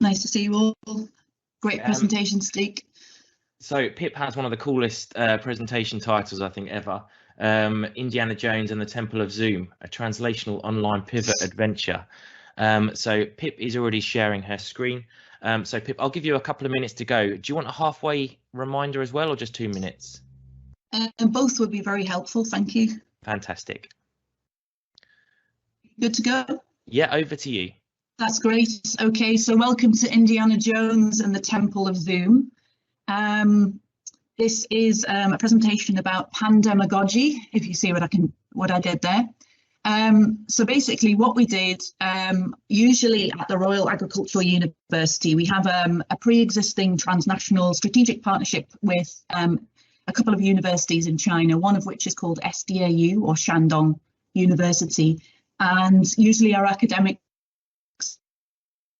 Nice to see you all. Great presentation, Steve. So Pip has one of the coolest presentation titles, I think, ever. Indiana Jones and the Temple of Zoom, a translational online pivot adventure. So Pip is already sharing her screen. So Pip, I'll give you a couple of minutes to go. Do you want a halfway reminder as well, or just 2 minutes? Both would be very helpful, thank you. Fantastic. Good to go? Yeah, over to you. That's great. Okay, so welcome to Indiana Jones and the Temple of Zoom. This is a presentation about pandemagogy, if you see what I did there. So basically what we did, usually at the Royal Agricultural University, we have a pre-existing transnational strategic partnership with a couple of universities in China, one of which is called SDAU, or Shandong University. And usually our academics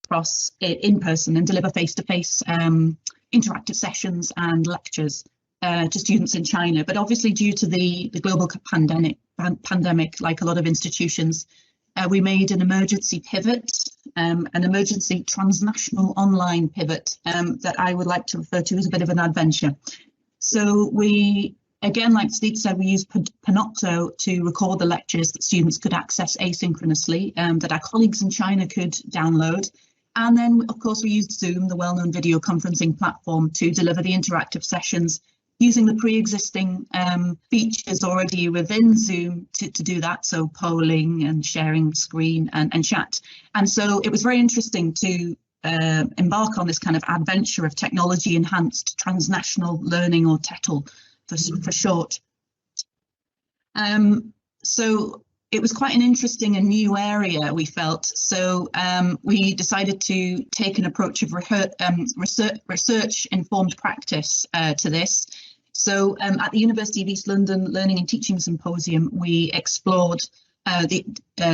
cross in person and deliver face-to-face interactive sessions and lectures to students in China. But obviously due to the global pandemic, like a lot of institutions, we made an emergency pivot, an emergency transnational online pivot that I would like to refer to as a bit of an adventure. So we, again, like Steve said, we used Panopto to record the lectures that students could access asynchronously, that our colleagues in China could download. And then, of course, we used Zoom, the well-known video conferencing platform, to deliver the interactive sessions using the pre-existing features already within Zoom to do that, so polling and sharing screen and chat. And so it was very interesting to embark on this kind of adventure of technology-enhanced transnational learning, or TETL for short. So it was quite an interesting and new area, we felt. So we decided to take an approach of research-informed practice to this. So at the University of East London Learning and Teaching Symposium, we explored the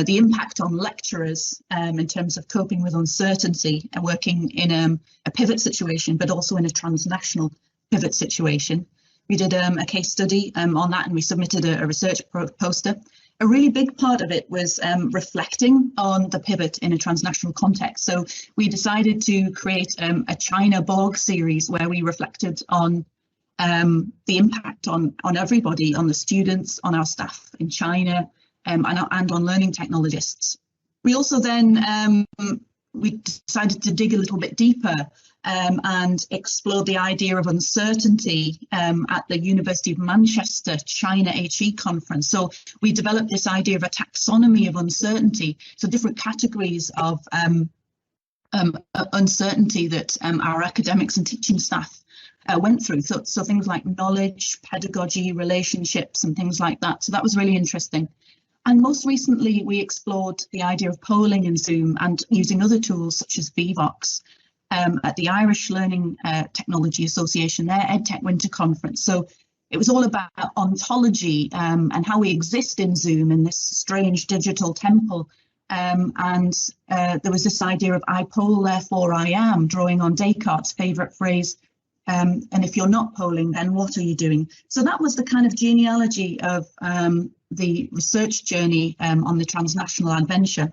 impact on lecturers in terms of coping with uncertainty and working in a pivot situation, but also in a transnational pivot situation. We did a case study on that, and we submitted a research poster. A really big part of it was reflecting on the pivot in a transnational context. So we decided to create a China blog series where we reflected on the impact on everybody, on the students, on our staff in China, and on learning technologists. We also then we decided to dig a little bit deeper and explore the idea of uncertainty at the University of Manchester China HE conference. So we developed this idea of a taxonomy of uncertainty, so different categories of uncertainty that our academics and teaching staff went through. So things like knowledge, pedagogy, relationships, and things like that. So that was really interesting. And most recently, we explored the idea of polling in Zoom and using other tools such as Vivox at the Irish Learning Technology Association, their EdTech Winter Conference. So it was all about ontology and how we exist in Zoom in this strange digital temple. And there was this idea of I poll, therefore I am, drawing on Descartes' favourite phrase, and if you're not polling, then what are you doing? So that was the kind of genealogy of the research journey on the transnational adventure.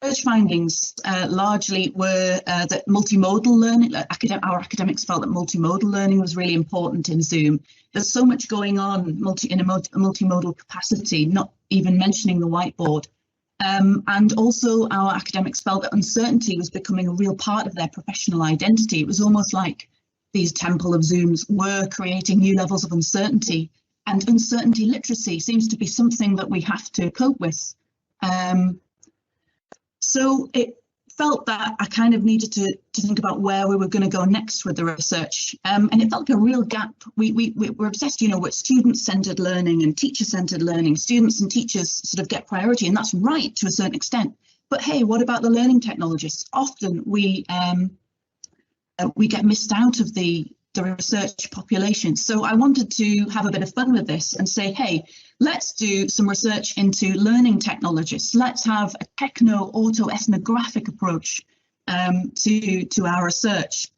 Research findings largely were that multimodal learning, our academics felt that multimodal learning was really important in Zoom. There's so much going on in a multimodal capacity, not even mentioning the whiteboard. And also our academics felt that uncertainty was becoming a real part of their professional identity. It was almost like these Temple of Zooms were creating new levels of uncertainty, and uncertainty literacy seems to be something that we have to cope with. So it felt that I kind of needed to think about where we were going to go next with the research, and it felt like a real gap. We're obsessed, you know, with student-centered learning and teacher-centered learning. Students and teachers sort of get priority, and that's right to a certain extent. But hey, what about the learning technologists? Often we get missed out of the research population. So I wanted to have a bit of fun with this and say, hey, let's do some research into learning technologists. Let's have a techno-auto-ethnographic approach to our research.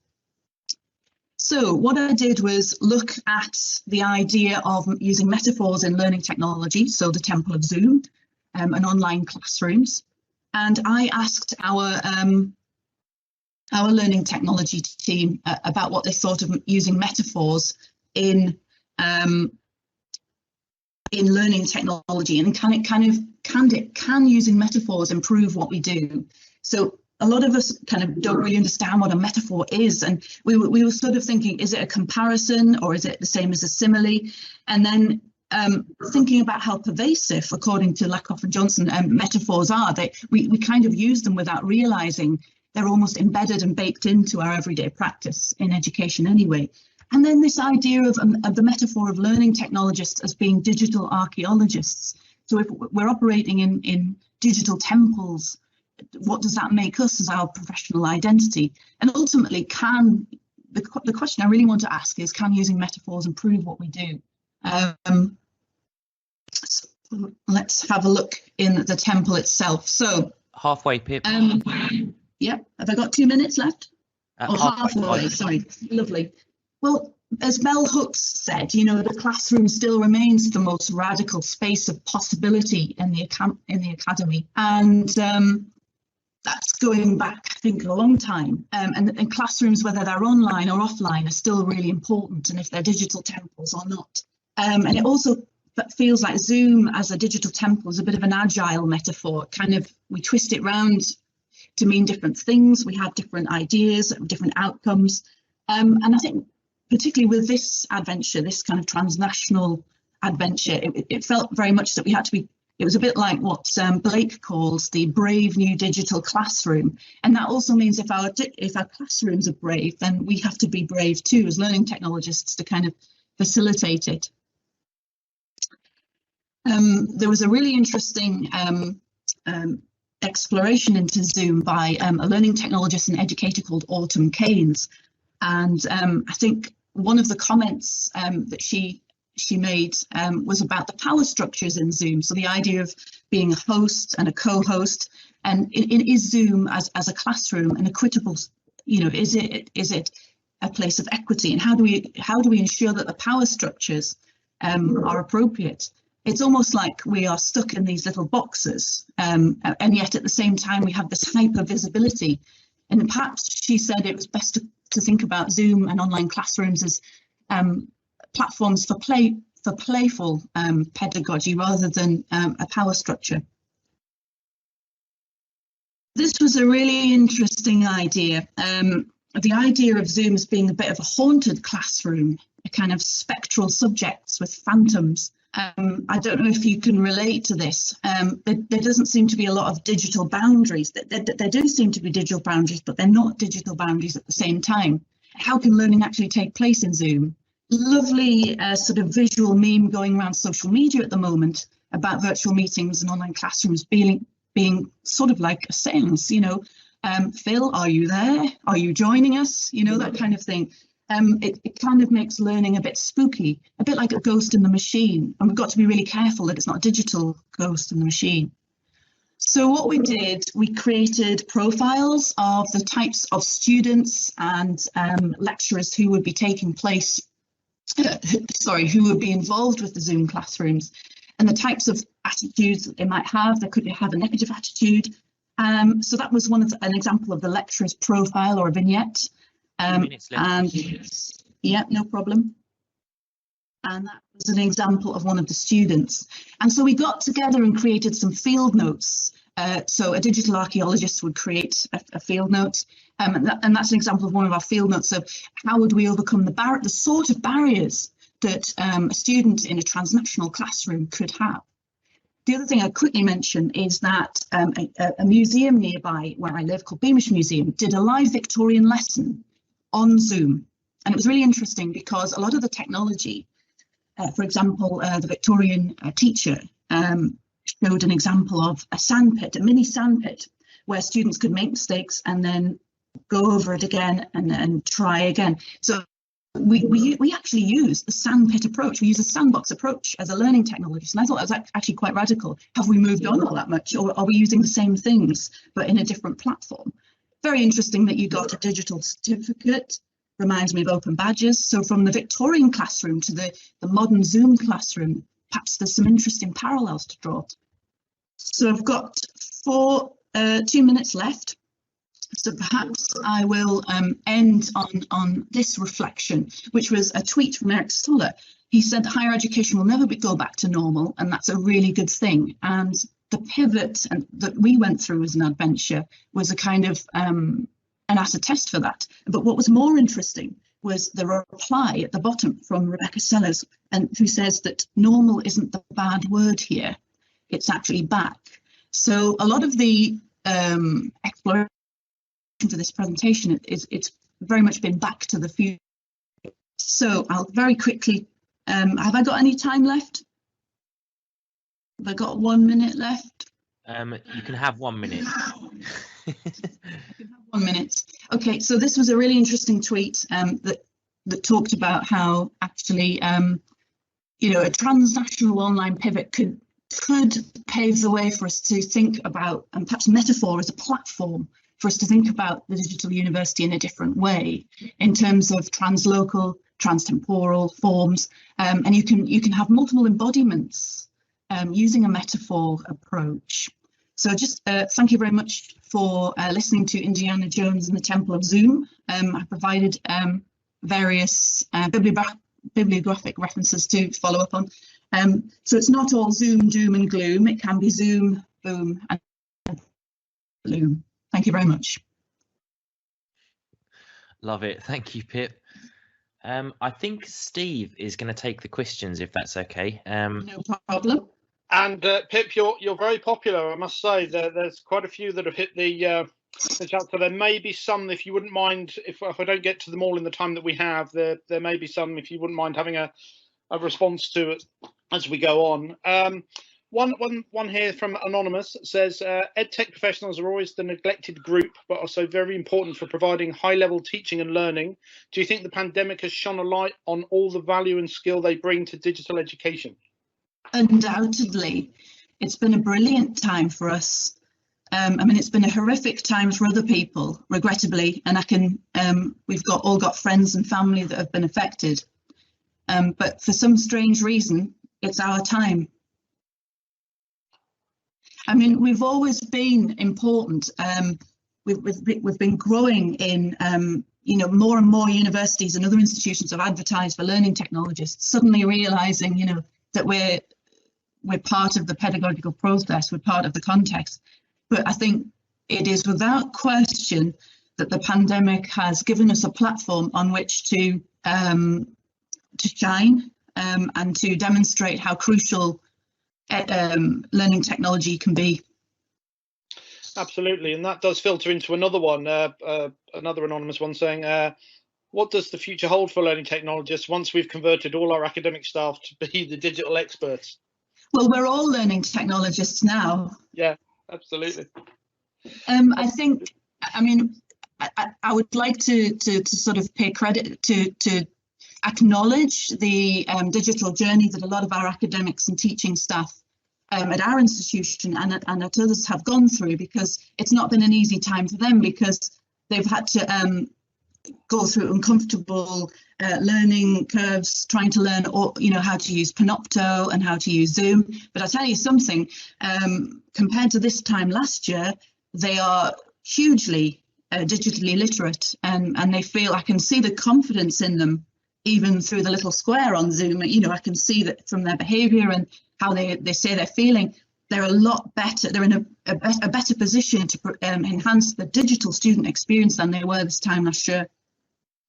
So what I did was look at the idea of using metaphors in learning technology, so the Temple of Zoom and online classrooms. And I asked our learning technology team about what they thought of using metaphors in learning technology, and can using metaphors improve what we do? So a lot of us kind of don't really understand what a metaphor is, and we were sort of thinking, is it a comparison or is it the same as a simile? And then thinking about how pervasive, according to Lakoff and Johnson, metaphors are. We kind of use them without realizing they're almost embedded and baked into our everyday practice in education anyway. And then this idea of the metaphor of learning technologists as being digital archaeologists. So if we're operating in digital temples, what does that make us as our professional identity? And ultimately, the question I really want to ask is, can using metaphors improve what we do? So let's have a look in the temple itself. So halfway, Pip. Yeah, have I got 2 minutes left? Or halfway. halfway, sorry, lovely. Well, as Bell Hooks said, you know, the classroom still remains the most radical space of possibility in the academy, and that's going back, I think, a long time. And classrooms, whether they're online or offline, are still really important, and if they're digital temples or not. And it also feels like Zoom as a digital temple is a bit of an agile metaphor. Kind of, we twist it round to mean different things. We have different ideas, different outcomes, and I think, particularly with this adventure, this kind of transnational adventure, it felt very much that we had to be, it was a bit like what Blake calls the brave new digital classroom. And that also means if our classrooms are brave, then we have to be brave too as learning technologists to kind of facilitate it. There was a really interesting exploration into Zoom by a learning technologist and educator called Autumn Keynes. And I think one of the comments that she made was about the power structures in Zoom. So the idea of being a host and a co-host, and is Zoom as a classroom an equitable, you know, is it a place of equity, and how do we ensure that the power structures are appropriate? It's almost like we are stuck in these little boxes, and yet at the same time we have this hyper visibility. And perhaps she said it was best to think about Zoom and online classrooms as platforms for playful pedagogy rather than a power structure. This was a really interesting idea. The idea of Zoom as being a bit of a haunted classroom, a kind of spectral subjects with phantoms. I don't know if you can relate to this. There doesn't seem to be a lot of digital boundaries. There do seem to be digital boundaries, but they're not digital boundaries at the same time. How can learning actually take place in Zoom? Lovely sort of visual meme going around social media at the moment about virtual meetings and online classrooms being sort of like a seance, you know. Phil, are you there? Are you joining us? You know, that kind of thing. It kind of makes learning a bit spooky, a bit like a ghost in the machine. And we've got to be really careful that it's not a digital ghost in the machine. So what we did, we created profiles of the types of students and lecturers who would be taking place, who would be involved with the Zoom classrooms, and the types of attitudes that they might have. They could have a negative attitude. So that was an example of the lecturer's profile or a vignette. And yeah, no problem. And that was an example of one of the students. And so we got together and created some field notes. So a digital archaeologist would create a field note, and that's an example of one of our field notes. So how would we overcome the sort of barriers that a student in a transnational classroom could have? The other thing I'd quickly mention is that a museum nearby where I live called Beamish Museum did a live Victorian lesson on Zoom. And it was really interesting because a lot of the technology, for example, the Victorian teacher showed an example of a sandpit, a mini sandpit, where students could make mistakes and then go over it again and try again. So we actually use the sandpit approach. We use a sandbox approach as a learning technologist. And I thought that was actually quite radical. Have we moved on all that much, or are we using the same things but in a different platform? Very interesting that you got a digital certificate. Reminds me of open badges. So from the Victorian classroom to the modern Zoom classroom, perhaps there's some interesting parallels to draw. So I've got 4 2 minutes left. So perhaps I will end on this reflection, which was a tweet from Eric Stoller. He said higher education will never go back to normal, and that's a really good thing. And the pivot that we went through as an adventure was a kind of an acid test for that. But what was more interesting was the reply at the bottom from Rebecca Sellers, and who says that normal isn't the bad word here, it's actually back. So a lot of the exploration for this presentation it's very much been back to the future. So I'll very quickly, have I got any time left? Have I got 1 minute left? You can have 1 minute. I can have 1 minute. Okay, so this was a really interesting tweet that talked about how actually a transnational online pivot could pave the way for us to think about, and perhaps metaphor as a platform for us to think about the digital university in a different way in terms of translocal, transtemporal forms, and you can have multiple embodiments using a metaphor approach. So just thank you very much for listening to Indiana Jones and the Temple of Zoom. I provided various bibliographic references to follow up on. So it's not all Zoom, doom and gloom. It can be Zoom, boom and bloom. Thank you very much. Love it. Thank you, Pip. I think Steve is going to take the questions, if that's okay. No problem. And Pip, you're very popular, I must say. There's quite a few that have hit the chat. So there may be some, if you wouldn't mind, if I don't get to them all in the time that we have, there may be some, if you wouldn't mind having a response to it as we go on. One here from Anonymous says, EdTech professionals are always the neglected group, but also very important for providing high-level teaching and learning. Do you think the pandemic has shone a light on all the value and skill they bring to digital education? Undoubtedly. It's been a brilliant time for us. I mean, it's been a horrific time for other people, regrettably, and we've all got friends and family that have been affected. But for some strange reason, it's our time. I mean, we've always been important. We've been growing in, more and more universities and other institutions have advertised for learning technologists, suddenly realizing, that we're part of the pedagogical process, we're part of the context. But I think it is without question that the pandemic has given us a platform on which to shine and to demonstrate how crucial learning technology can be. Absolutely, and that does filter into another one, another anonymous one saying, what does the future hold for learning technologists once we've converted all our academic staff to be the digital experts? Well, we're all learning technologists now. Yeah, absolutely. I think, I mean, I would like to sort of pay credit to acknowledge the digital journey that a lot of our academics and teaching staff at our institution and at others have gone through, because it's not been an easy time for them, because they've had to go through uncomfortable learning curves, trying to learn, how to use Panopto and how to use Zoom. But I'll tell you something, compared to this time last year, they are hugely digitally literate, and they feel, I can see the confidence in them even through the little square on Zoom. I can see that from their behaviour and how they say they're feeling. They're a lot better. They're in a better position to enhance the digital student experience than they were this time last year.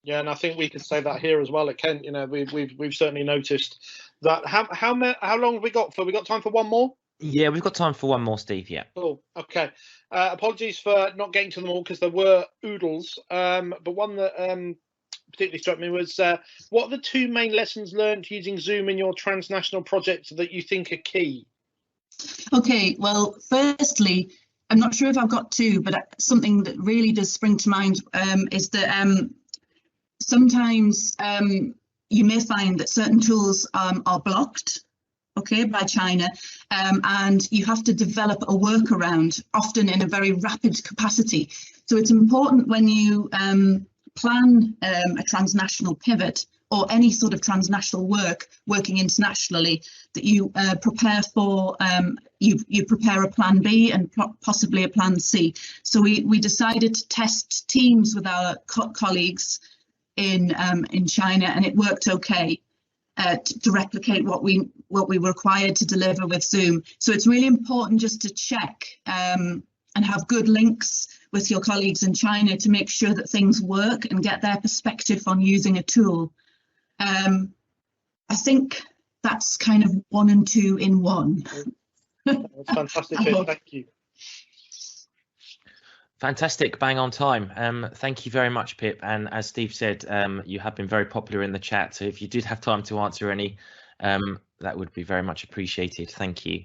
Yeah, and I think we can say that here as well at Kent. We've certainly noticed that. How long have we got? We got time for one more? Yeah, we've got time for one more, Steve. Yeah. Oh, okay. Apologies for not getting to them all, because there were oodles. But one that particularly struck me was, what are the two main lessons learned using Zoom in your transnational project that you think are key? Okay, well, firstly, I'm not sure if I've got two, but something that really does spring to mind is that sometimes you may find that certain tools are blocked, by China, and you have to develop a workaround, often in a very rapid capacity. So it's important when you plan a transnational pivot or any sort of transnational working internationally, that you prepare for you prepare a plan B and possibly a plan C. So we decided to test Teams with our colleagues in China, and it worked okay to replicate what we were required to deliver with Zoom. So it's really important just to check and have good links with your colleagues in China to make sure that things work and get their perspective on using a tool. I think that's kind of 1 and 2 in 1. That's fantastic, Pip. Thank you. Fantastic, bang on time. Thank you very much, Pip. And as Steve said, you have been very popular in the chat. So if you did have time to answer any, that would be very much appreciated. Thank you.